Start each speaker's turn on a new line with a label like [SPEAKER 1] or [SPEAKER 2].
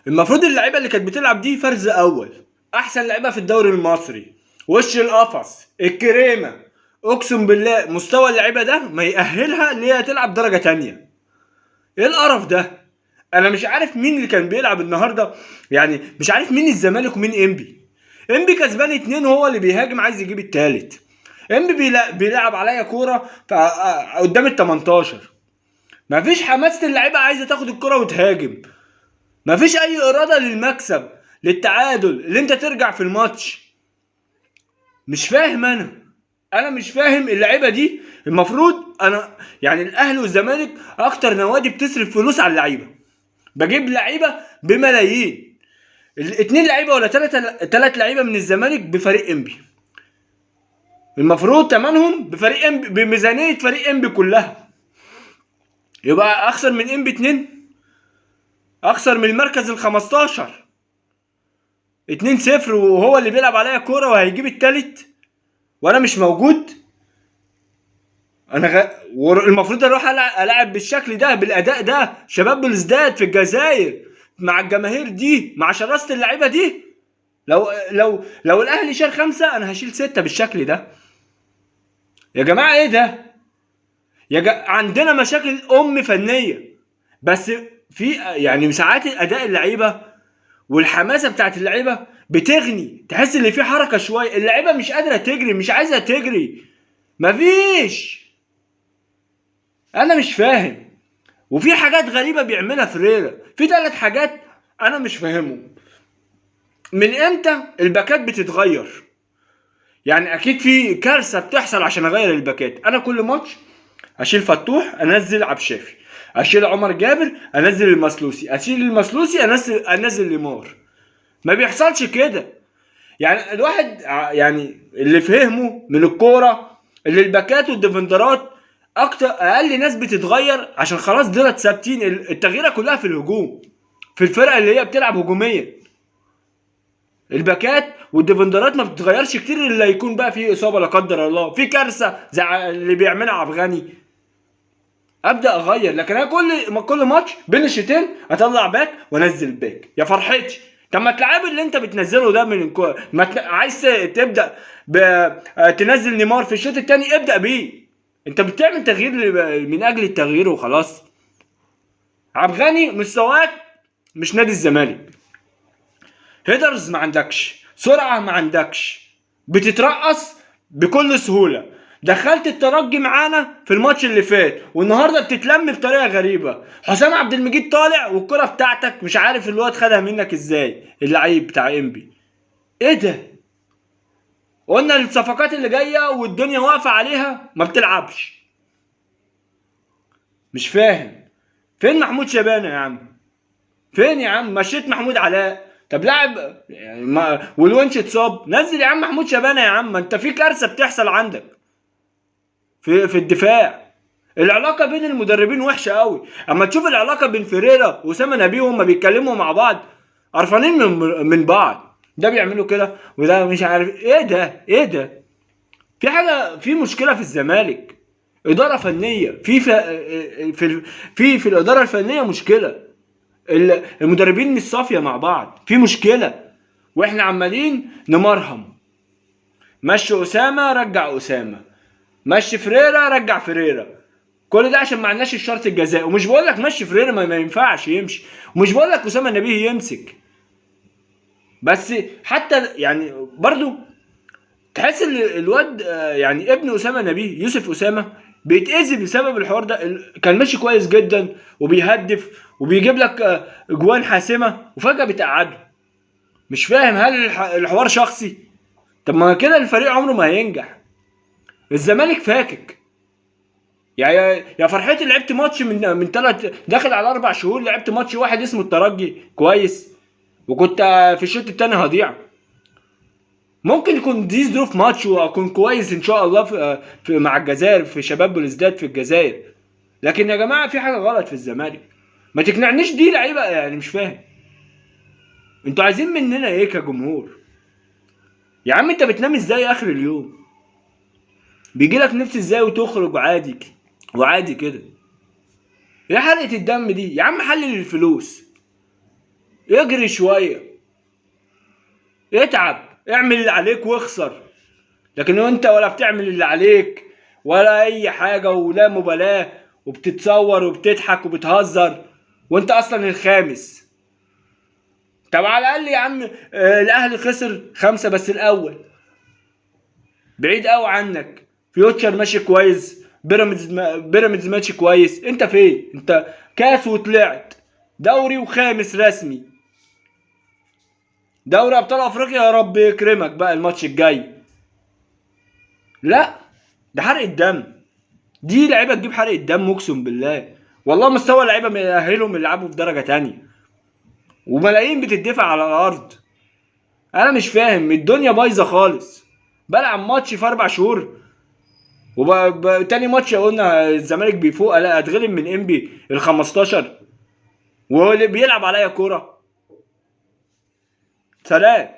[SPEAKER 1] المفروض اللعيبه اللي كانت بتلعب دي فرز اول، احسن لعيبه في الدوري المصري، وش القفص الكريمه. اقسم بالله مستوى اللعيبه ده ما يأهلها اللي هي تلعب درجه تانية. ايه القرف ده؟ انا مش عارف مين اللي كان بيلعب النهارده، يعني مش عارف مين الزمالك ومين انبي. انبي كسبان 2 وهو اللي بيهاجم عايز يجيب التالت. انبي بيلعب عليا كوره قدام ال 18. مفيش حماسه اللعيبه عايزه تاخد الكوره وتهاجم. مفيش اي اراده للمكسب، للتعادل، اللي انت ترجع في الماتش. مش فاهم انا مش فاهم اللعيبه دي. المفروض انا يعني الاهلي والزمالك اكتر نوادي بتصرف فلوس على اللعيبه، بجيب لعيبه بملايين. 2 لعيبه ولا 3 لعيبه من الزمالك بفريق انبي، المفروض تمنهم بفريق انبي بميزانيه فريق انبي كلها. يبقى اخسر من انبي 2، اخسر من المركز ال 15 2-0 وهو اللي بيلعب عليا كوره وهيجيب التالت وانا مش موجود. المفروض اروح العب بالشكل ده بالاداء ده شباب بلوزداد في الجزائر مع الجماهير دي مع شراسه اللعيبه دي. لو الاهلي شال 5 انا هشيل 6 بالشكل ده. يا جماعه ايه ده؟ عندنا مشاكل فنيه، بس في يعني ساعات اداء اللعيبه والحماسه بتاعت اللعيبه بتغني، تحس ان في حركه شويه، اللعيبه مش قادره تجري، مش عايزه تجري، مفيش. انا مش فاهم. وفي حاجات غريبه بيعملها فريرا، في 3 حاجات انا مش فاهمهم. من امتى الباكات بتتغير؟ يعني اكيد في كارثه بتحصل عشان اغير الباكات. انا كل ماتش اشيل فتوح انزل عبد الشافي، اشيل عمر جابر انزل المسلوسي، اشيل المسلوسي انزل ليمار. ما بيحصلش كده. يعني الواحد يعني اللي فهمه من الكوره اللي الباكات والديفندرات اقل ناس بتتغير عشان خلاص دولت ثابتين. التغييره كلها في الهجوم، في الفرقه اللي هي بتلعب هجوميا. الباكات والديفندرات ما بتتغيرش كتير الا يكون بقى في اصابه لا قدر الله، في كارثه زي اللي بيعملها عبغاني، ابدا اغير. لكن انا كل ماتش بين الشوطين اطلع باك وانزل باك. يا فرحتي، طب ما تلعب اللي انت بتنزله ده من عايز تبدا تنزل نيمار في الشوط الثاني ابدا بيه. انت بتعمل تغيير من اجل التغيير وخلاص. عبغاني مستواك مش نادي الزمالك. هيدرز ما عندكش، سرعه ما عندكش، بتترقص بكل سهوله. دخلت الترجي معانا في الماتش اللي فات والنهارده بتتلم بطريقه غريبه. حسام عبد المجيد طالع والكره بتاعتك مش عارف الواد خدها منك ازاي، اللعيب بتاع انبي. ايه ده؟ قلنا الصفقات اللي جايه والدنيا واقفه عليها ما بتلعبش. مش فاهم. فين محمود شبانه يا عم؟ فين يا عم؟ مشيت محمود علاء، طب لاعب يعني ما والونش اتصاب، نزل يا عم محمود شبانه يا عم. ما انت في كارثه بتحصل عندك في الدفاع. العلاقه بين المدربين وحشه قوي. اما تشوف العلاقه بين فيريرا واسامه نبيه وهم بيتكلموا مع بعض قرفانين من بعض. ده بيعملوا كده وده مش عارف ايه ده. ايه ده؟ في حاجه، في مشكله في الزمالك، اداره فنيه في الاداره الفنيه مشكله. المدربين مش صافيه مع بعض، في مشكله. واحنا عمالين نمرهم. مشي اسامه رجع اسامه، مشي فريرا رجع فريرا. كل ده عشان ما عندناش الشرط الجزائي. ومش بقول لك مشي فريرا ما ينفعش يمشي، ومش بقول لك اسامه نبيه يمسك، بس حتى يعني برضو تحس ان الواد يعني ابن اسامه نبيه يوسف اسامه بيتاذي بسبب الحوار ده. كان ماشي كويس جدا وبيهدف وبيجيب لك جوان حاسمه وفجاه بتقعده. مش فاهم، هل الحوار شخصي؟ طب ما كده الفريق عمره ما هينجح. الزمالك فاكك. يعني يا فرحتي لعبت ماتش من داخل على 4 شهور، لعبت ماتش واحد اسمه الترجي كويس وكنت في الشوط الثاني هضيع. ممكن يكون دي ظروف ماتش واكون كويس ان شاء الله في مع الجزائر في شباب بلوزداد في الجزائر. لكن يا جماعه في حاجه غلط في الزمالك، ما تقنعنيش دي لعيبه. يعني مش فاهم انتوا عايزين مننا ايه كجمهور؟ يا عم انت بتنام ازاي اخر اليوم؟ بيجي لك نفس ازاي وتخرج عادي وعادي كده؟ ايه حرقه الدم دي يا عم؟ حلل الفلوس. اجري شويه، اتعب، اعمل اللي عليك واخسر. لكن انت ولا بتعمل اللي عليك ولا اي حاجه، ولا مبالاه، وبتتصور وبتضحك وبتهزر وانت اصلا الخامس. طب على الاقل يا عم الاهلي خسر 5 بس الاول، بعيد قوي عنك. فيوتشر ماشي كويس، بيراميدز ماشي كويس، انت فين؟ انت كاس وطلعت، دوري وخامس رسمي، دوري ابطال افريقيا يا رب يكرمك بقى الماتش الجاي. لا، ده حرق الدم، دي لعيبه تجيب حرق الدم اقسم بالله. والله مستوى اللعيبه ما يأهلهم يلعبوا في درجه تانية، وملايين بتدفع على الارض. انا مش فاهم، الدنيا بايظه خالص. بلعب ماتش في 4 شهور، تاني ماتش قلنا الزمالك بيفوق، لا اتغلب من انبي ال 15، واللي بيلعب عليا كوره. سلام.